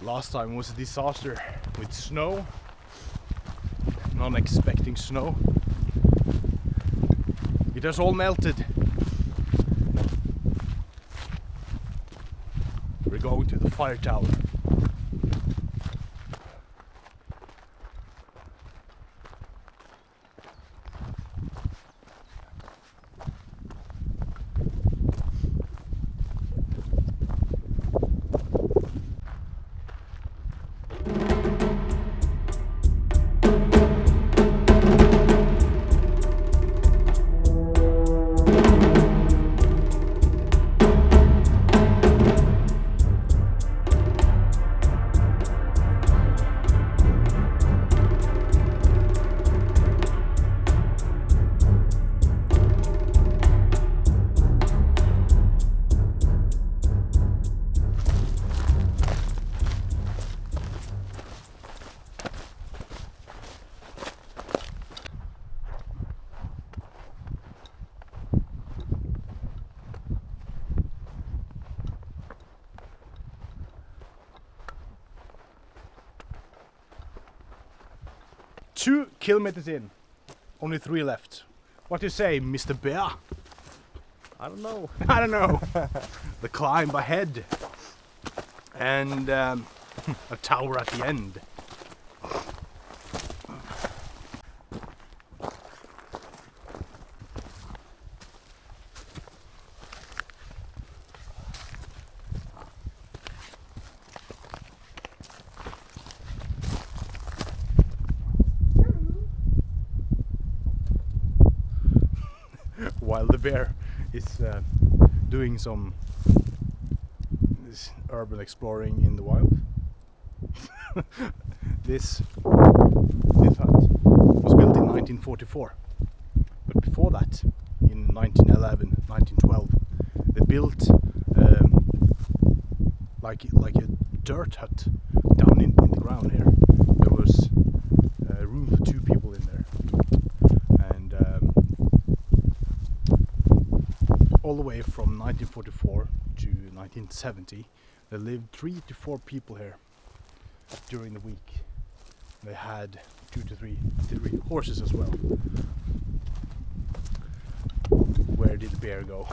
Last time was a disaster with snow, not expecting snow. It has all melted. We're going to the Firetower. Two kilometers in, only 3 left. What do you say, Mr. Bear? I don't know. I don't know. The climb ahead and a tower at the end. While the bear is doing some urban exploring in the wild. This hut was built in 1944, but before that, in 1911, 1912, they built like a dirt hut down in the ground here. There was room for 2 people in there, and all the way from 1944 to 1970, there lived 3 to 4 people here during the week. They had 2 to 3 horses as well. Where did the bear go?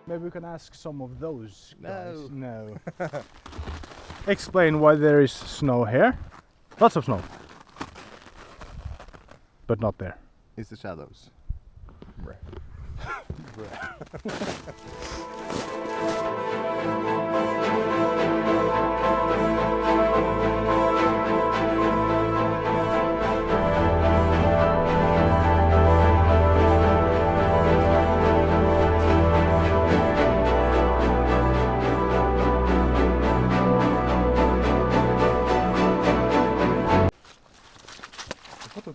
Maybe we can ask some of those guys. No. Explain why there is snow here. Lots of snow. But not there. It's the shadows. Bruh.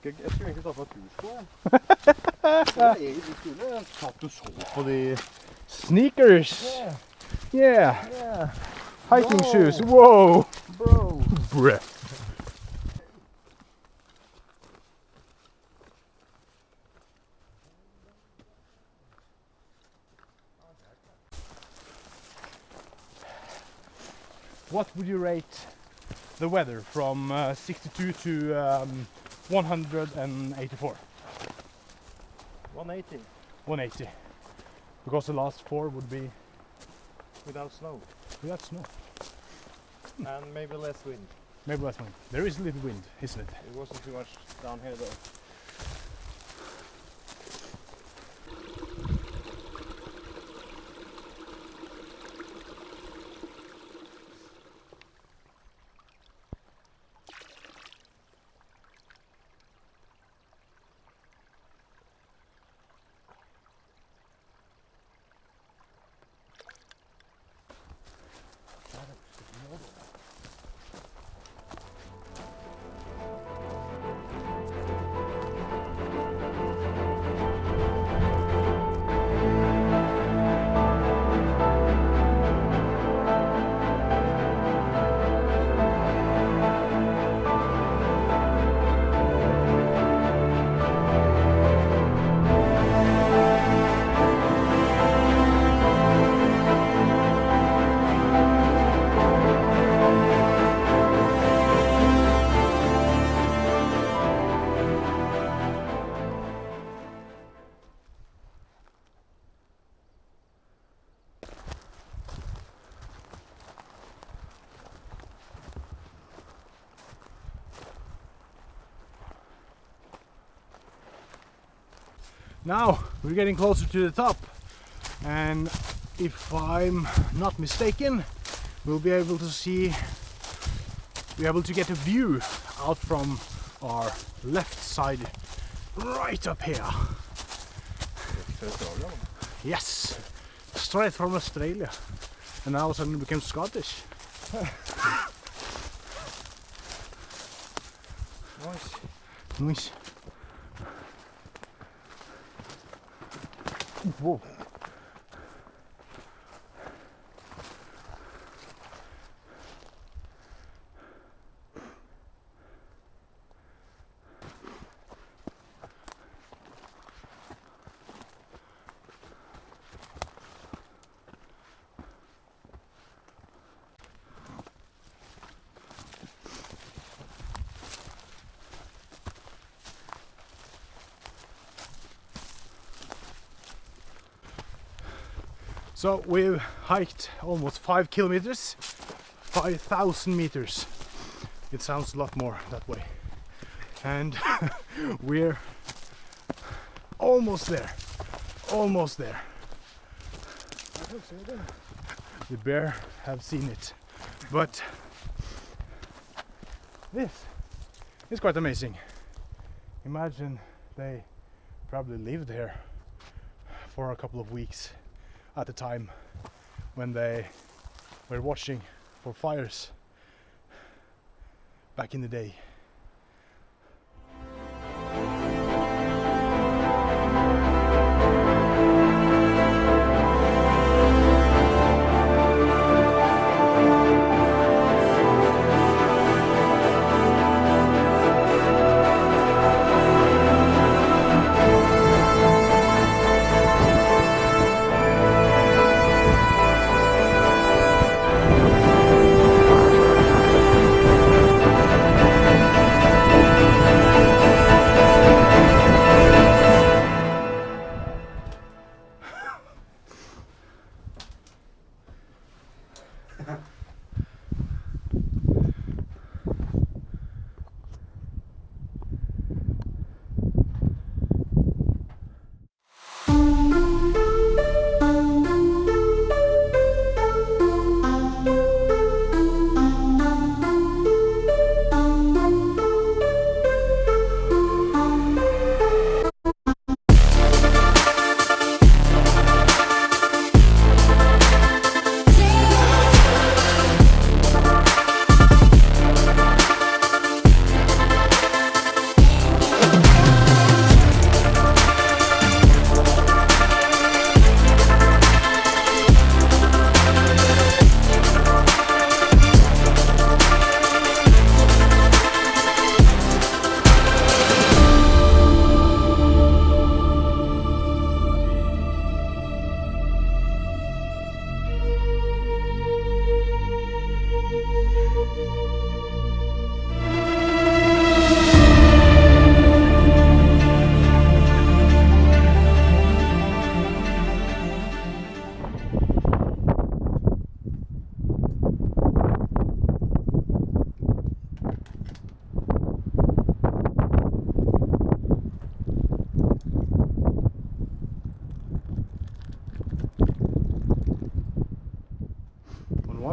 Jeg skulle egentlig tatt på tursko. Jeg skulle tatt og så på de Sneakers! Yeah. Yeah! Hiking shoes! Whoa! Bro! Bruh. What would you rate the weather from 62 to 184? 180 180. Because the last 4 would be without snow without snow. and maybe less wind. Maybe less wind. There is a little wind, isn't it? It wasn't too much down here though. Now we're getting closer to the top, and if I'm not mistaken, we'll be able to get a view out from our left side right up here. Yes, straight from Australia, and now suddenly became Scottish. Nice. Nice. Whoa. So we've hiked almost 5 kilometers, 5,000 meters. It sounds a lot more that way. And we're almost there, almost there. The bear have seen it, but this is quite amazing. Imagine they probably lived here for a couple of weeks at the time when they were watching for fires back in the day.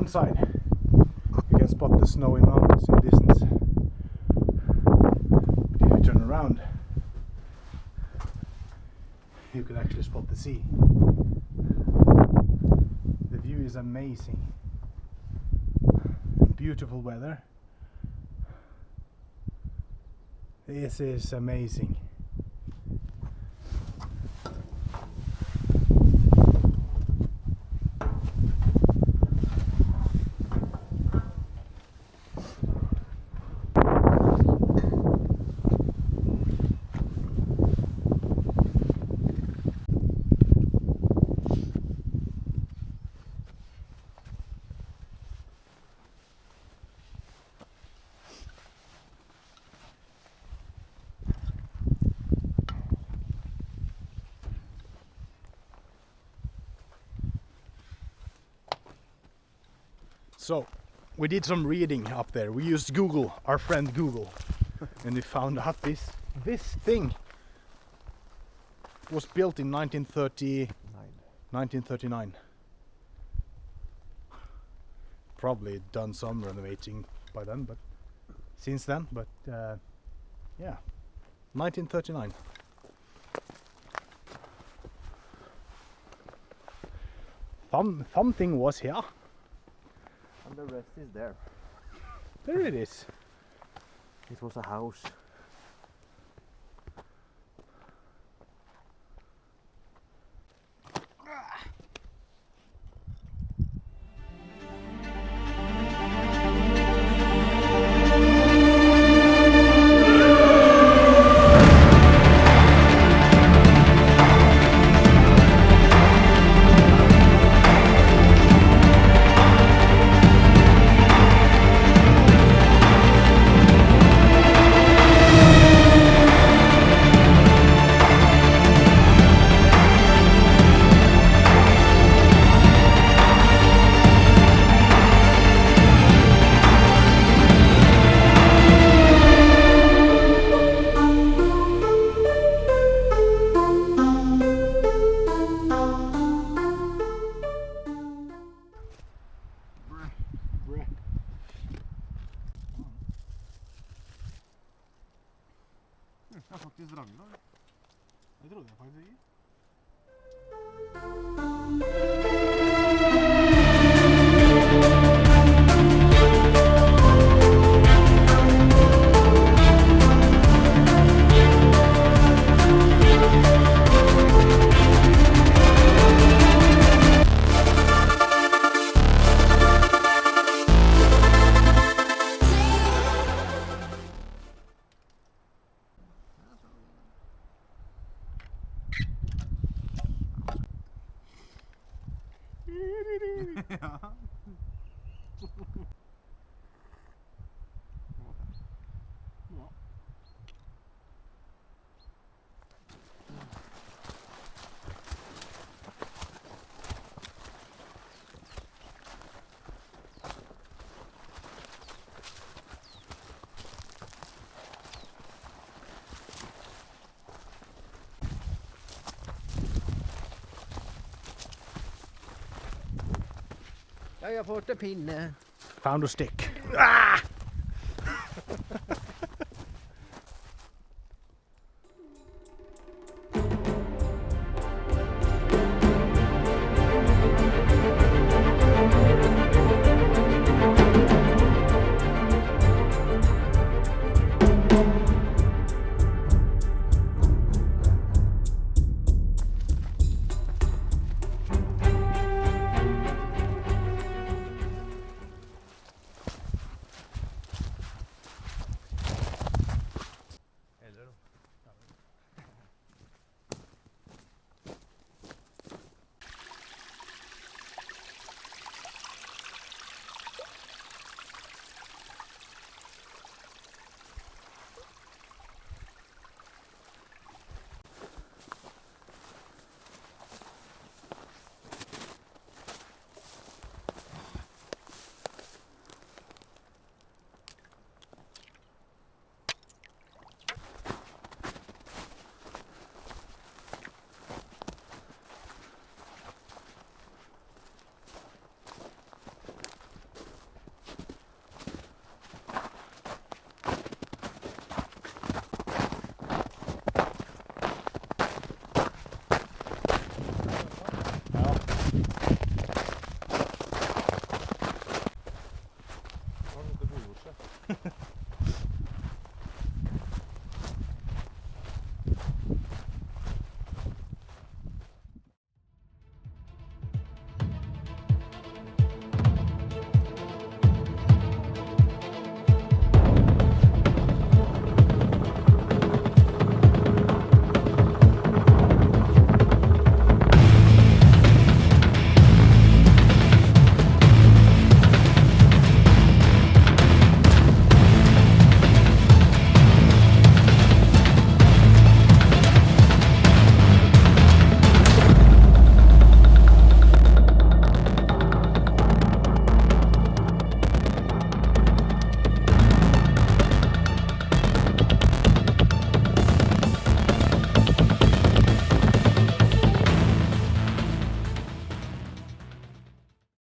side. You can spot the snowy mountains in distance. But if you turn around, you can actually spot the sea. The view is amazing. Beautiful weather. This is amazing. So, we did some reading up there. We used Google, our friend Google, and we found out this thing was built in 1939. Probably done some renovating by then, but since then, but yeah, 1939. Something was here. And the rest is there. There it is. It was a house. Det er faktisk Drangedal. Jeg trodde faktisk ikke. Ja. Jeg har fått en pinne. Found a stick. Ah!